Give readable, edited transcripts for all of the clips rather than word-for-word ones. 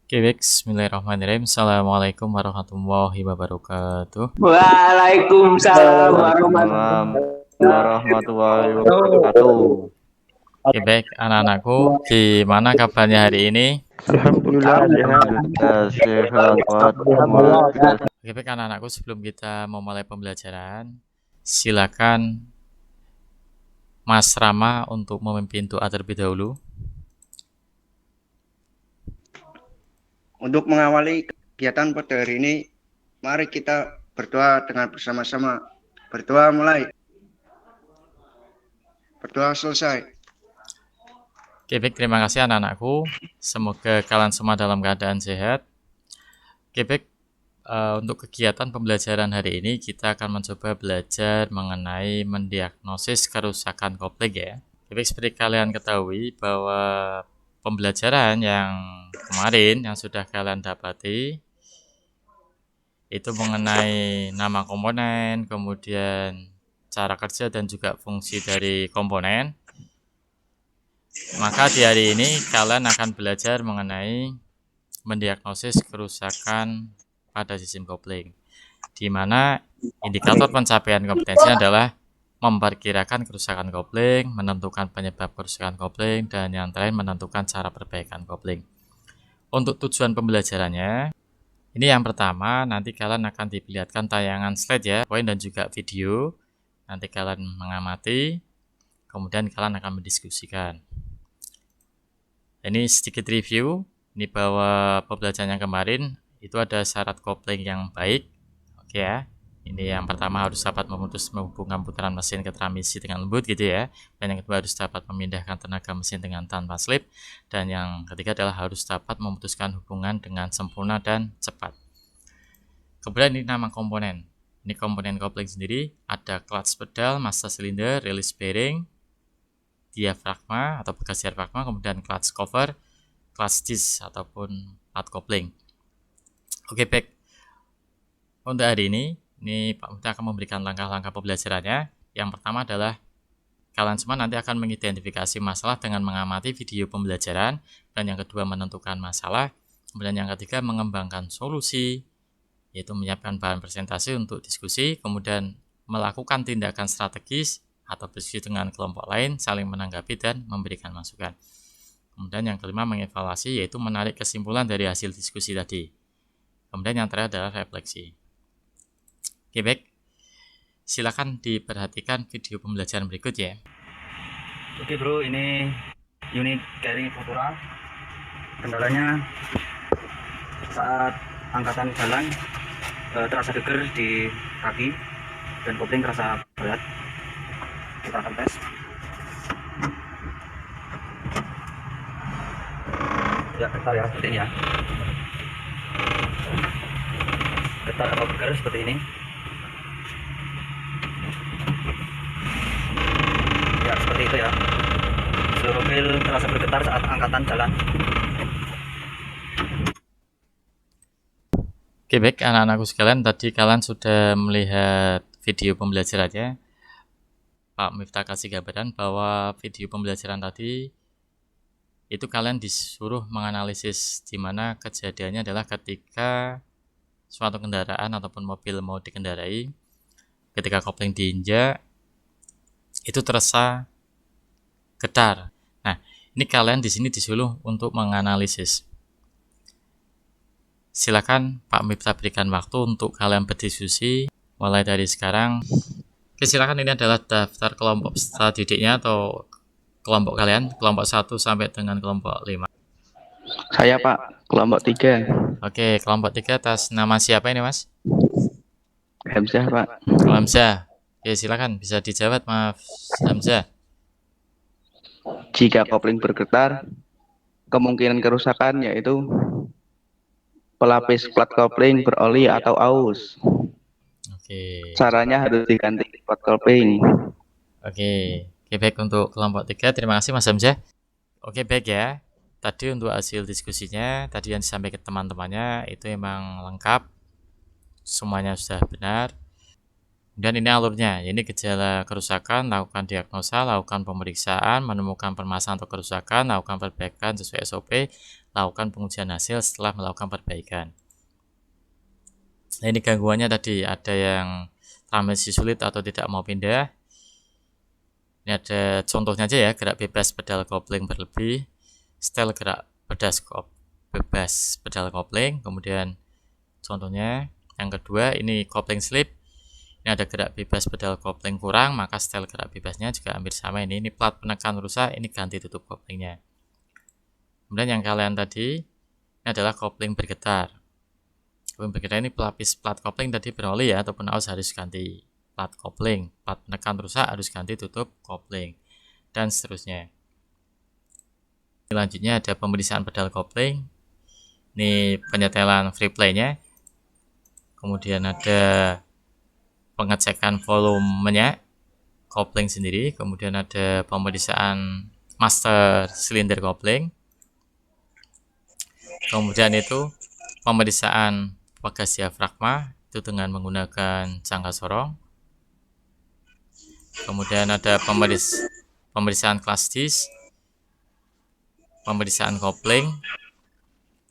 Oke, baik. Bismillahirrahmanirrahim. Assalamualaikum warahmatullahi wabarakatuh. Waalaikumsalam Waalaikumsalam warahmatullahi warahmatullahi wabarakatuh. wabarakatuh. Oke, baik anak-anakku. Gimana kabarnya hari ini? Alhamdulillah sehat. Alhamdulillah sehat Alhamdulillah. walafiat. Oke, baik anak-anakku. Sebelum kita memulai pembelajaran, silakan Mas Rama untuk memimpin doa terlebih dahulu. Untuk mengawali kegiatan pada hari ini, mari kita berdoa dengan bersama-sama. Berdoa mulai. Berdoa selesai. Oke, baik. Terima kasih anak-anakku. Semoga kalian semua dalam keadaan sehat. Oke, baik. Untuk kegiatan pembelajaran hari ini, kita akan mencoba belajar mengenai mendiagnosis kerusakan kopling ya. Jadi seperti kalian ketahui bahwa pembelajaran yang kemarin yang sudah kalian dapati itu mengenai nama komponen, kemudian cara kerja dan juga fungsi dari komponen. Maka di hari ini kalian akan belajar mengenai mendiagnosis kerusakan pada sistem kopling, di mana indikator pencapaian kompetensi adalah memperkirakan kerusakan kopling, menentukan penyebab kerusakan kopling, dan yang terakhir menentukan cara perbaikan kopling. Untuk tujuan pembelajarannya, ini yang pertama, nanti kalian akan diperlihatkan tayangan slide ya, poin dan juga video. Nanti kalian mengamati, kemudian kalian akan mendiskusikan. Ini sedikit review, ini bahwa pembelajaran yang kemarin itu ada syarat kopling yang baik. Oke ya. Ini yang pertama harus dapat menghubungkan putaran mesin ke transmisi dengan lembut gitu ya. Dan yang kedua harus dapat memindahkan tenaga mesin dengan tanpa slip. Dan yang ketiga adalah harus dapat memutuskan hubungan dengan sempurna dan cepat. Kemudian ini nama komponen. Ini komponen kopling sendiri ada clutch pedal, master cylinder, release bearing, diafragma atau bekas diafragma, kemudian clutch cover, clutch disc ataupun pad kopling. Oke, baik. Untuk hari ini Pak Mufti akan memberikan langkah-langkah pembelajarannya. Yang pertama adalah kalian semua nanti akan mengidentifikasi masalah dengan mengamati video pembelajaran, dan yang kedua menentukan masalah, kemudian yang ketiga mengembangkan solusi, yaitu menyiapkan bahan presentasi untuk diskusi, kemudian melakukan tindakan strategis atau diskusi dengan kelompok lain, saling menanggapi dan memberikan masukan. Kemudian yang kelima mengevaluasi, yaitu menarik kesimpulan dari hasil diskusi tadi. Kemudian yang terakhir adalah refleksi. Oke, baik. Silakan diperhatikan video pembelajaran berikut ya. Oke bro, ini unit carry Futura. Kendalanya saat angkatan jalan terasa deger di kaki dan kopling terasa berat. Kita akan tes. Ya, getar ya seperti ini ya. Getar atau geger seperti ini. Ya, seperti itu ya. Seluruh pil terasa bergetar saat angkatan jalan. Oke, baik anak-anakku sekalian, tadi kalian sudah melihat video pembelajarannya. Pak Miftah kasih gambaran bahwa video pembelajaran tadi itu kalian disuruh menganalisis di mana kejadiannya adalah ketika suatu kendaraan ataupun mobil mau dikendarai, ketika kopling diinjak itu terasa getar. Nah, ini kalian di sini disuruh untuk menganalisis. Silakan Pak Miftah berikan waktu untuk kalian berdiskusi mulai dari sekarang. Oke, silakan, ini adalah daftar kelompok peserta didiknya atau kelompok kalian, kelompok 1 sampai dengan kelompok 5. Saya Pak, kelompok 3. Oke, kelompok 3 atas nama siapa ini Mas? Hamzah Pak. Hamzah. Oke, silakan bisa dijawab Mas Hamzah. Jika kopling bergetar, kemungkinan kerusakan yaitu pelapis plat kopling beroli atau aus. Oke. Caranya harus diganti plat kopling. Oke, baik untuk kelompok 3. Terima kasih Mas Hamzah. Oke, baik ya. Tadi untuk hasil diskusinya, tadi yang disampaikan teman-temannya itu memang lengkap. Semuanya sudah benar. Dan ini alurnya, ini gejala kerusakan, lakukan diagnosa, lakukan pemeriksaan, menemukan permasalahan atau kerusakan, lakukan perbaikan sesuai SOP, lakukan pengujian hasil setelah melakukan perbaikan. Nah, ini gangguannya tadi ada yang transmisi sulit atau tidak mau pindah. Ini ada contohnya aja ya, gerak bebas pedal kopling berlebih, setel gerak bebas pedal kopling. Kemudian contohnya yang kedua ini kopling slip. Ini ada gerak bebas pedal kopling kurang, maka setel gerak bebasnya juga hampir sama ini. Ini plat penekan rusak, ini ganti tutup koplingnya. Kemudian yang kalian tadi ini adalah kopling bergetar. Kopling bergetar ini pelapis plat kopling tadi beroli ya, ataupun aus harus ganti plat kopling. Plat penekan rusak harus ganti tutup kopling, dan seterusnya. Selanjutnya ada pemeriksaan pedal kopling. Ini penyetelan free play-nya. Kemudian ada pengecekan volumenya kopling sendiri, kemudian ada pemeriksaan master silinder kopling, kemudian itu pemeriksaan pegas diafragma itu dengan menggunakan jangka sorong, kemudian ada pemeriksaan clutch disc, pemeriksaan kopling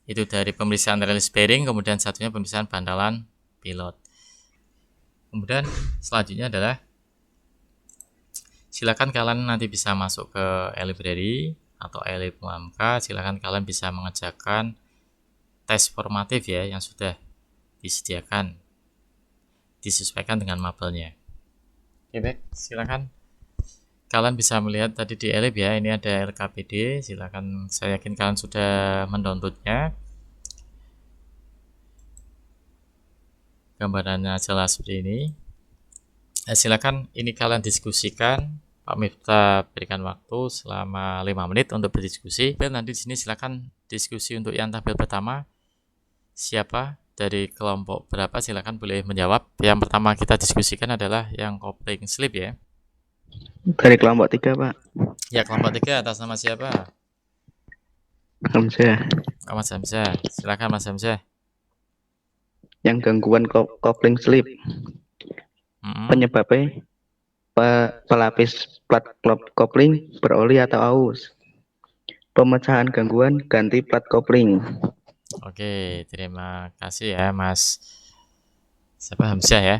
itu dari pemeriksaan release bearing, kemudian satunya pemeriksaan bantalan pilot. Kemudian selanjutnya adalah silakan kalian nanti bisa masuk ke e-library atau e-lib-UMK. Silakan kalian bisa mengerjakan tes formatif ya yang sudah disediakan, disesuaikan dengan mapelnya. Oke, baik, silakan kalian bisa melihat tadi di e-lib ya, ini ada LKPD. Silakan, saya yakin kalian sudah mendownloadnya. Gambarannya jelas seperti ini. Silakan ini kalian diskusikan. Pak Miftah berikan waktu selama 5 menit untuk berdiskusi. Dan nanti di sini silakan diskusi untuk yang tabel pertama. Siapa dari kelompok berapa silakan boleh menjawab. Yang pertama kita diskusikan adalah yang kopling slip ya. Dari kelompok 3, Pak. Ya, kelompok 3 atas nama siapa? Hamzah. Mas Hamzah. Silakan Mas Hamzah. Yang gangguan kopling slip. Penyebabnya pelapis plat kopling beroli atau aus. Pemecahan gangguan ganti plat kopling. Oke, terima kasih ya Mas Hamzah ya.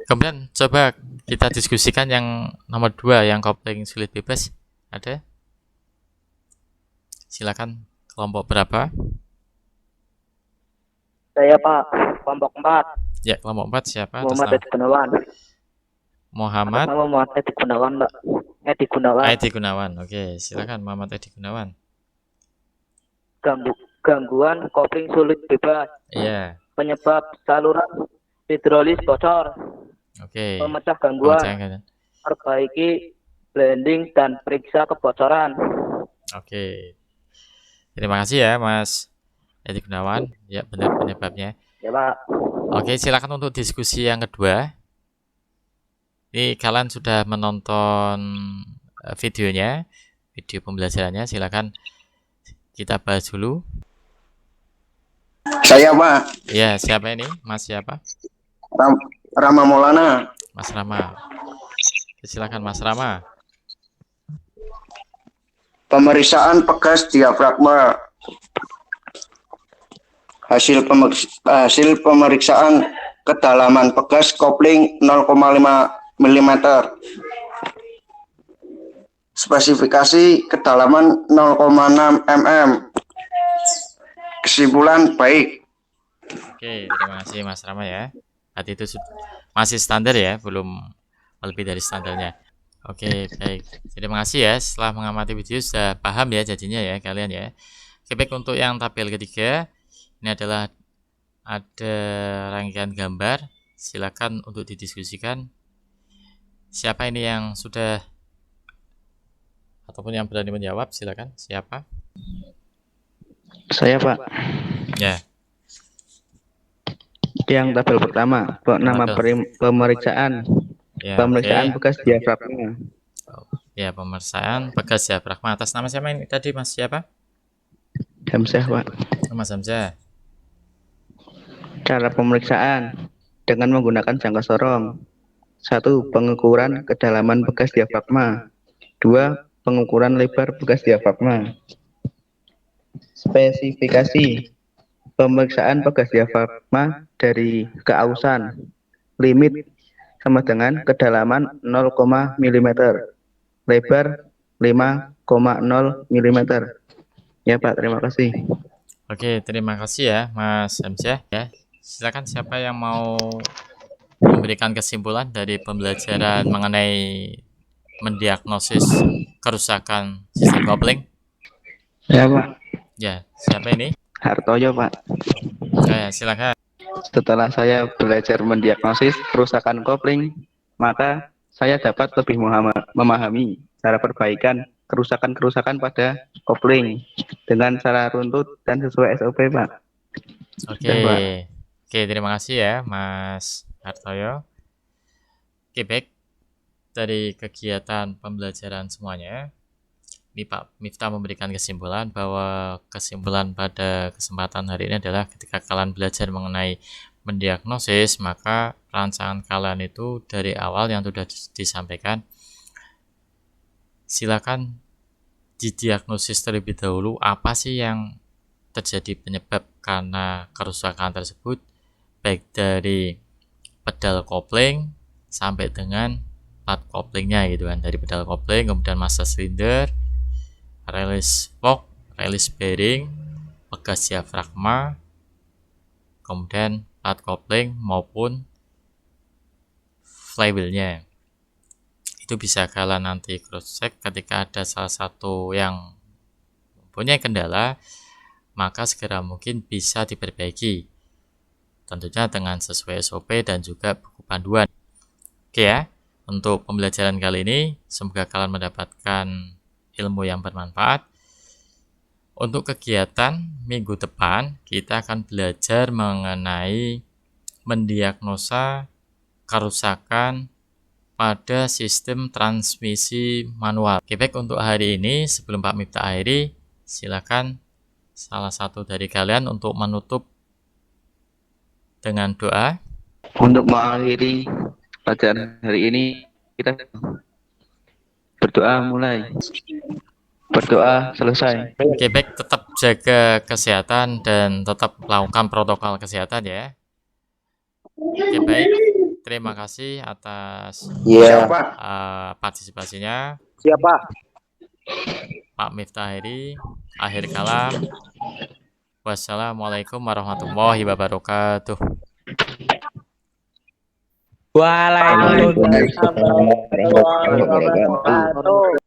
Kemudian coba kita diskusikan yang nomor 2, yang kopling sulit bebas. Ada? Silakan, kelompok berapa? Saya Pak, kelompok 4. Ya, kelompok 4 siapa? Muhammad Edi Gunawan. Muhammad Edi Gunawan, Mbak. Edi Gunawan. Edi Gunawan. Oke, silakan Muhammad Edi Gunawan. Gangguan kopling sulit bebas. Iya. Penyebab saluran hidrolis bocor. Oke. Pemecah gangguan. Perbaiki blending dan periksa kebocoran. Oke. Terima kasih ya Mas Edi Gunawan. Ya, benar penyebabnya. Ya, Pak. Oke, silakan untuk diskusi yang kedua. Ini kalian sudah menonton videonya, video pembelajarannya. Silakan kita bahas dulu. Saya Pak. Ya, siapa ini? Mas siapa? Rama Maulana. Mas Rama. Silakan Mas Rama. Pemeriksaan pegas diafragma. Hasil pemeriksaan kedalaman pegas kopling 0,5 mm. Spesifikasi kedalaman 0,6 mm. Kesimpulan baik. Oke, terima kasih Mas Rama ya. Berarti itu masih standar ya, belum lebih dari standarnya. Oke, baik. Terima kasih ya. Setelah mengamati video sudah paham ya jadinya ya kalian ya. Oke, baik, untuk yang tabel ketiga ini adalah ada rangkaian gambar. Silakan untuk didiskusikan. Siapa ini yang sudah ataupun yang berani menjawab, silakan. Siapa? Saya Pak. Ya. Yang tabel pertama, nama pemeriksaan. Ya, Pemeriksaan oke. bekas diafragma. Ya, pemeriksaan bekas diafragma atas nama siapa ini tadi Mas siapa? Hamzah, Pak. Mas Hamzah. Cara pemeriksaan dengan menggunakan jangka sorong. 1. Pengukuran kedalaman bekas diafragma. 2. Pengukuran lebar bekas diafragma. Spesifikasi pemeriksaan pegas diafragma dari keausan. Limit sama dengan kedalaman 0, mm, lebar 5,0 mm. Ya Pak, terima kasih. Oke, terima kasih ya Mas Hamzah ya. Silakan siapa yang mau memberikan kesimpulan dari pembelajaran mengenai mendiagnosis kerusakan sistem kopling? Ya Pak, Ya, siapa ini? Hartoyo Pak. Ya, silakan. Setelah saya belajar mendiagnosis kerusakan kopling, maka saya dapat lebih memahami cara perbaikan kerusakan-kerusakan pada kopling dengan cara runtut dan sesuai SOP Pak. Oke. Ya, Pak. Oke, terima kasih ya Mas Hartoyo. Oke, baik. Dari kegiatan pembelajaran semuanya, ini Pak Miftah memberikan kesimpulan bahwa kesimpulan pada kesempatan hari ini adalah ketika kalian belajar mengenai mendiagnosis, maka rancangan kalian itu dari awal yang sudah disampaikan, silakan didiagnosis terlebih dahulu apa sih yang terjadi penyebab karena kerusakan tersebut, baik dari pedal kopling sampai dengan plat koplingnya gitu kan, dari pedal kopling, kemudian master silinder, release fork, release bearing, pegas diafragma, kemudian plat kopling maupun flywheelnya. Itu bisa kalian nanti cross check ketika ada salah satu yang mempunyai kendala, maka segera mungkin bisa diperbaiki, tentunya dengan sesuai SOP dan juga buku panduan. Oke ya, untuk pembelajaran kali ini semoga kalian mendapatkan ilmu yang bermanfaat. Untuk kegiatan minggu depan, kita akan belajar mengenai mendiagnosa kerusakan pada sistem transmisi manual. Oke, baik, untuk hari ini sebelum Pak Miftah akhiri, silakan salah satu dari kalian untuk menutup dengan doa. Untuk mengakhiri pelajaran hari ini, kita berdoa mulai. Berdoa selesai. Oke, baik, tetap jaga kesehatan dan tetap melakukan protokol kesehatan ya. Oke, baik. Terima kasih atas partisipasinya. Siapa? Pak Miftah akhiri. Akhir kalam. Wassalamualaikum warahmatullahi wabarakatuh. Waalaikumsalam warahmatullahi wabarakatuh.